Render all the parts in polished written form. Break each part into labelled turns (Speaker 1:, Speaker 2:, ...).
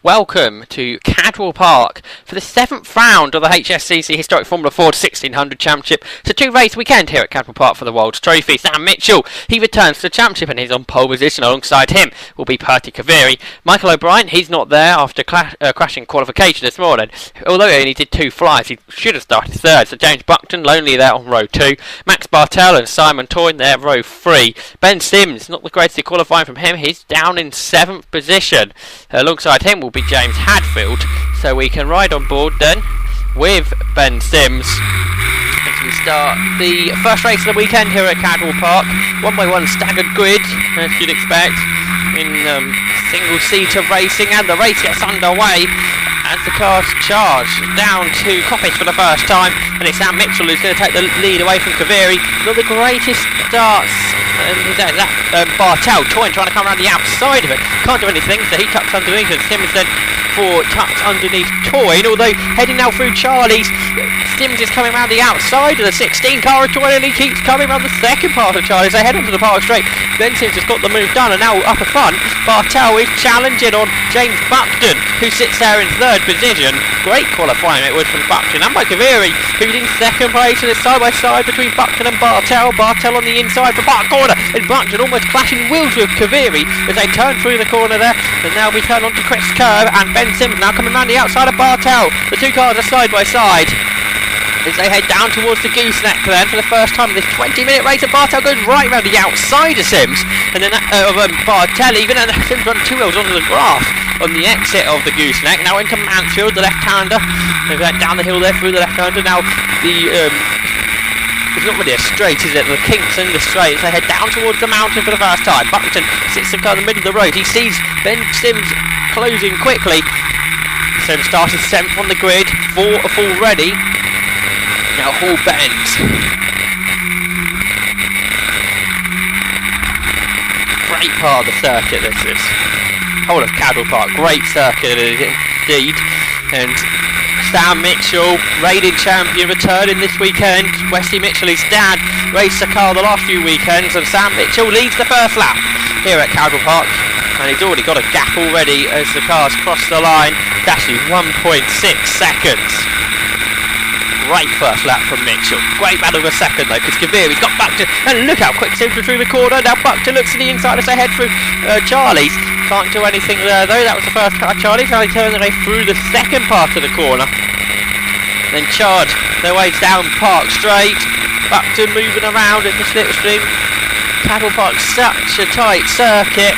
Speaker 1: Welcome to Cadwell Park for the 7th round of the HSCC Historic Formula Ford 1600 Championship. It's a two-race weekend here at Cadwell Park for the World's Trophy. Sam Mitchell, he returns to the championship and he's on pole position. Alongside him will be Perty Kaviri. Michael O'Brien, he's not there after crashing qualification this morning. Although he only did 2 flies, he should have started third. So James Buckton, lonely there on row 2. Max Bartel and Simon Toyne there, row 3. Ben Sims, not the greatest at qualifying from him. He's down in 7th position. Alongside him will be James Hadfield, so we can ride on board then with Ben Sims as we start the first race of the weekend here at Cadwell Park. 1x1 staggered grid, as you'd expect, in single-seater racing, and the race gets underway as the cars charge down to Coppice for the first time, and it's Sam Mitchell who's going to take the lead away from Kaviri. Not the greatest starts. Bartel, Toyne trying to come around the outside of it, can't do anything, so he tucks underneath, and Sims then tucks underneath Toyne, although heading now through Charlie's. Sims is coming around the outside of the 16 car of Toyne, and he keeps coming around the second part of Charlie's. They head onto the park straight, then Sims has got the move done, and now up front, Bartel is challenging on James Buckton, who sits there in 3rd position. Great qualifying it was from Buckton, and by Kaviri, who's in 2nd place, and it's side by side between Buckton and Bartel. Bartel on the inside for Park corner, and Buckton almost clashing wheels with Kaviri as they turn through the corner there, and now we turn onto Chris Curve, and Ben Sims now coming around the outside of Bartel. The two cars are side by side as they head down towards the gooseneck then for the first time in this 20-minute race. And Bartel goes right round the outside of Sims, and then Bartel even, and Sims run 2 wheels onto the grass on the exit of the gooseneck. Now into Mansfield, the left-hander. They went down the hill there through the left-hander. Now the it's not really a straight, is it? The kinks in the straight. They head down towards the mountain for the first time. Buckton sits in the middle of the road. He sees Ben Sims closing quickly. Sims started 7th on the grid, 4th already. Now Hall bends. Great part of the circuit this is. Whole of Cadwell Park, great circuit indeed. And Sam Mitchell, reigning champion, returning this weekend. Wesley Mitchell, his dad, raced the car the last few weekends, and Sam Mitchell leads the first lap here at Cadwell Park, and he's already got a gap already as the cars cross the line. It's actually 1.6 seconds. Great first lap from Mitchell. Great battle of a second though, because Kaviri's got Buckton, and look how quick Sims through the corner. Now Buckton looks to the inside as they head through Charlie's. Can't do anything there though. That was the first car, Charlie's. Now they turn their way through the second part of the corner, then charge their ways down Park Straight. Buckton moving around in the slipstream. Cadwell Park, such a tight circuit.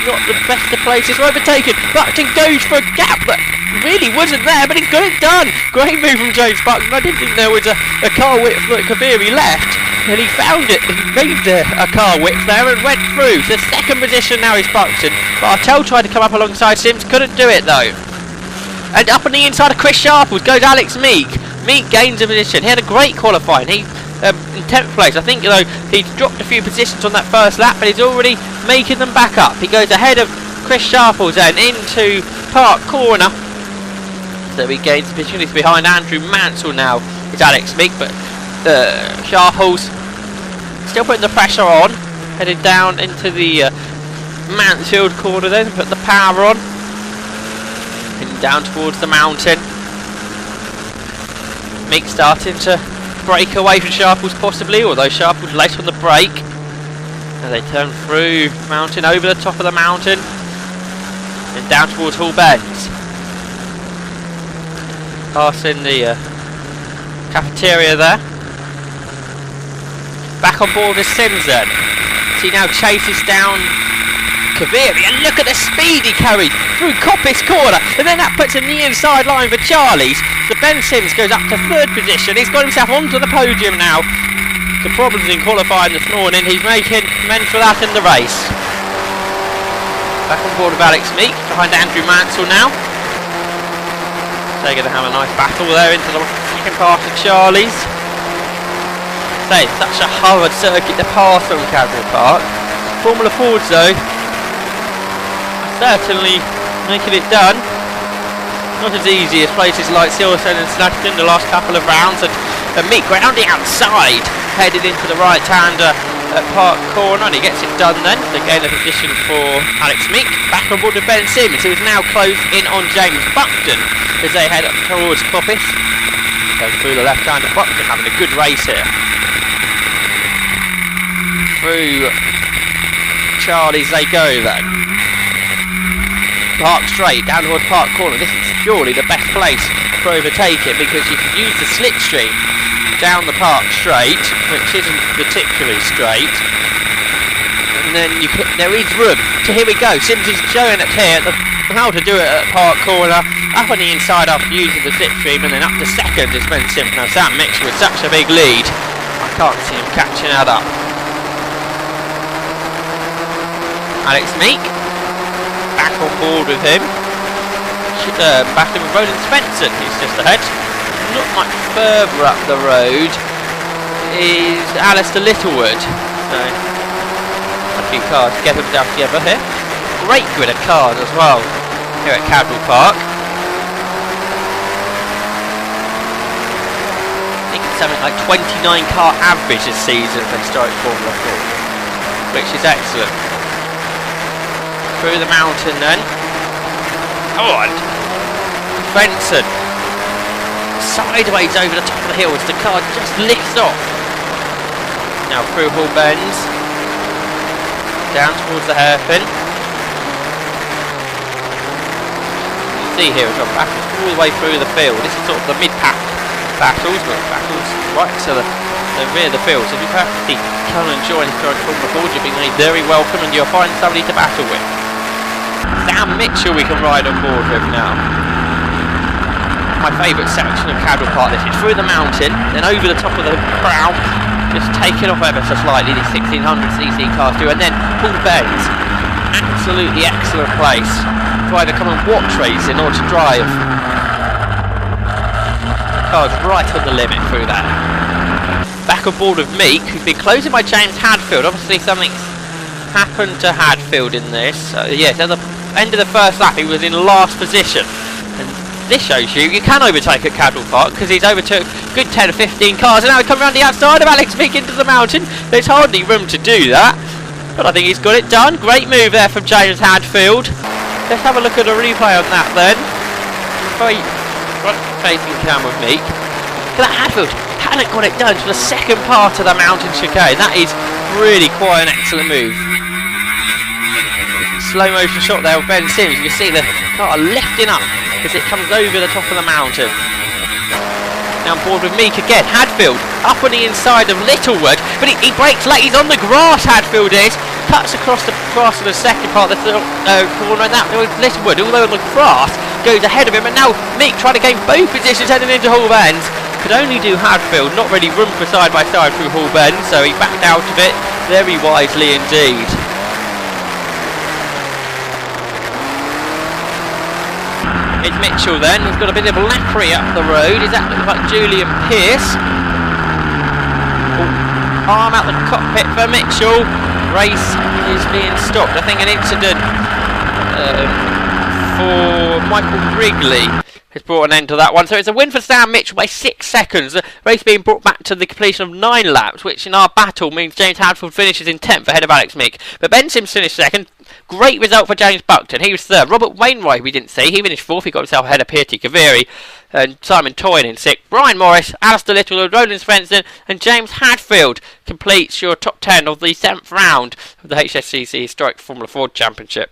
Speaker 1: Not the best of places for overtaken. Buckton goes for a gap that really wasn't there, but he's got it done. Great move from James Buckton. I didn't think there was a car width that Kaviri left, and he found it. He made a car width there and went through. So 2nd position now is Buckton. Bartel tried to come up alongside Sims, couldn't do it though. And up on the inside of Chris Sharples goes Alex Meek. Meek gains a position. He had a great qualifying. He in 10th place. I think he's dropped a few positions on that first lap, but he's already making them back up. He goes ahead of Chris Sharples then into Park Corner. So he gains the position. He's behind Andrew Mansell now. It's Alex Meek, but Sharples still putting the pressure on. Headed down into the Mansfield corner then, put the power on. Heading down towards the mountain. Meek starting to break away from Sharples possibly, although Sharples late on the brake. And they turn through mountain, over the top of the mountain, and down towards Hall Bends. Passing the cafeteria there. Back on board with Sims then. He now chases down Kaviri, and look at the speed he carried through Coppice corner, and then that puts him the inside line for Charlie's. So Ben Sims goes up to 3rd position. He's got himself onto the podium now. The problems in qualifying this morning, he's making amends for that in the race. Back on board with Alex Meek behind Andrew Mansell now. They're going to have a nice battle there into the second part of Charlie's. It's such a hard circuit to pass on Cadwell Park. Formula Fords though, certainly making it done. Not as easy as places like Silverstone and Snatton the last couple of rounds, and Meek round the outside, headed into the right-hander at Park Corner, and he gets it done then. The gain of position for Alex Meek. Back on board with Ben Simmons, who is now closed in on James Buckton as they head up towards Cloppis. Goes through the left-hander. Buckton having a good race here. Through Charlie's they go then. Park straight, down towards Park Corner. This is surely the best place for overtaking because you can use the slipstream down the Park straight, which isn't particularly straight, and then there is room. So here we go. Sims is showing it here how to do it at Park Corner. Up on the inside after using the slipstream, and then up to second is Ben Sims. Now Sam Mitchell with such a big lead, I can't see him catching that up. Alex Meek back on board with him. Battling with Roland Svensson, who's just ahead. Not much further up the road is Alistair Littlewood. So a few cars together here. Great grid of cars as well here at Cadwell Park. I think it's something like 29 car average this season for historic Formula 4, which is excellent. Through the mountain then. Oh, and Svensson sideways over the top of the hill as the car just lifts off. Now through Hall Bends, down towards the hairpin. You see here we've got battles all the way through the field. This is sort of the mid-pack battles, but battles right to the rear of the field. So if you practically come and join historic Formula 4, you'll be made very welcome and you'll find somebody to battle with. Sam Mitchell we can ride on board with now. My favourite section of Cadwell Park. This is through the mountain, then over the top of the brow, just taking off ever so slightly. These 1600cc cars do, and then Hall Bends. Absolutely excellent place to either come and watch racing or to drive. Cars right on the limit through that. Back on board with Meek, who's been closing by James Hadfield. Obviously something's happened to Hadfield in this. Yes, at the end of the first lap he was in last position. This shows you can overtake at Cadwell Park because he's overtook good 10 or 15 cars, and now he's come around the outside of Alex Meek into the mountain. There's hardly room to do that, but I think he's got it done. Great move there from James Hadfield. Let's have a look at a replay on that then. Facing cam with Meek. Look at that, Hadfield hadn't got it done to the second part of the mountain chicane. That is really quite an excellent move. Slow motion shot there of Ben Sims. You can see the car lifting up as it comes over the top of the mountain. Now on board with Meek again. Hadfield up on the inside of Littlewood, but he brakes late. He's on the grass, Hadfield is. Cuts across the grass in the second part of the corner, and that Littlewood, although on the grass, goes ahead of him, and now Meek trying to gain both positions heading into Hall Bends. Could only do Hadfield, not really room for side by side through Hall Bends, so he backed out of it very wisely indeed. It's Mitchell then, who's got a bit of lappery up the road. Does that look like Julian Pearce? Arm out the cockpit for Mitchell. Race is being stopped. I think an incident for Michael Wrigley has brought an end to that one. So it's a win for Sam Mitchell by 6 seconds. The race being brought back to the completion of 9 laps, which in our battle means James Hadfield finishes in 10th ahead of Alex Meek. But Ben Sims finished second. Great result for James Buckton. He was third. Robert Wainwright we didn't see. He finished fourth. He got himself ahead of Pearty Kaviri and Simon Toyn in sixth. Brian Morris, Alistair Littlewood, Roland Svensson and James Hadfield completes your top 10 of the 7th round of the HSCC Historic Formula 4 Championship.